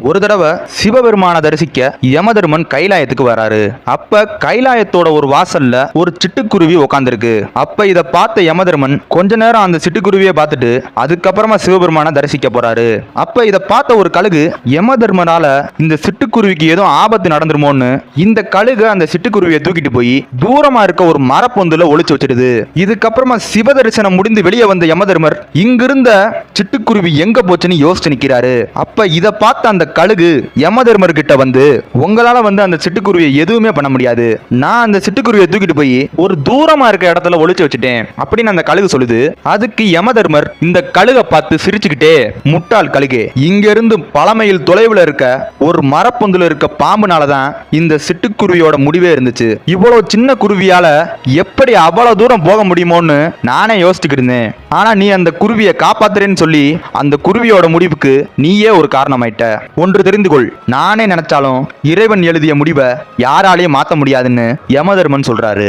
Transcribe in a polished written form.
ஒரு தடவை சிவபெருமான தரிசிக்க யமதர்மன் கைலாயத்துக்கு வராரு. அப்ப கைலாயத்தோட ஒரு வாசல்ல ஒரு சிட்டுக்குருவி உட்காந்துருக்கு. அப்ப இத பார்த்த யமதர்மன் கொஞ்ச நேரம் அந்த சிட்டுக்குருவியை பார்த்துட்டு அதுக்கப்புறமா சிவபெருமான தரிசிக்க போறாரு. அப்ப இத பார்த்த ஒரு கழுகு யமதர்மனால இந்த சிட்டுக்குருவிக்கு ஏதோ ஆபத்து நடந்துருமோன்னு இந்த கழுகு அந்த சிட்டுக்குருவியை தூக்கிட்டு போய் தூரமா இருக்க ஒரு மரப்பொந்துல ஒளிச்சு வச்சிடுது. இதுக்கப்புறமா சிவ தரிசனம் முடிந்து வெளியே வந்த யமதர்மர் இங்கிருந்த சிட்டுக்குருவி எங்க போச்சுன்னு யோசிச்சு நிக்கிறாரு. அப்ப இத பார்த்த அந்த கழுகு யமதர்மர் கிட்ட வந்து, உங்களால அந்த சிட்டுக்குருவியை எதுவுமே பண்ண முடியாது, நான் அந்த சிட்டுக்குருவியை தூக்கிட்டு போய் ஒரு தூரமா இருக்க இடத்துல ஒளிச்சு வச்சுட்டேன் அப்படின்னு அந்த கழுகு சொல்லுது. அதுக்கு யமதர்மர் இந்த கழுகை பார்த்து சிரிச்சுக்கிட்டே, முட்டாள் கழுகே, இங்க இருந்து பல மைல் தொலைவுல இருக்க ஒரு மரப்பொந்துல இருக்க பாம்புனாலதான் இந்த சிட்டுக்குருவியோட முடிவே இருந்துச்சு. இவ்வளவு சின்ன குருவியால எப்படி அவ்வளவு தூரம் போக முடியுமோன்னு நானே யோசிச்சுக்கிட்டு இருந்தேன். ஆனா நீ அந்த குருவியை காப்பாத்துறேன்னு சொல்லி அந்த குருவியோட முடிவுக்கு நீயே ஒரு காரணமாயிட்ட. ஒன்று தெரிந்து கொள், நானே நினைச்சாலும் இறைவன் எழுதிய முடிவை யாராலையும் மாற்ற முடியாதுன்னு யமதர்மன் சொல்றாரு.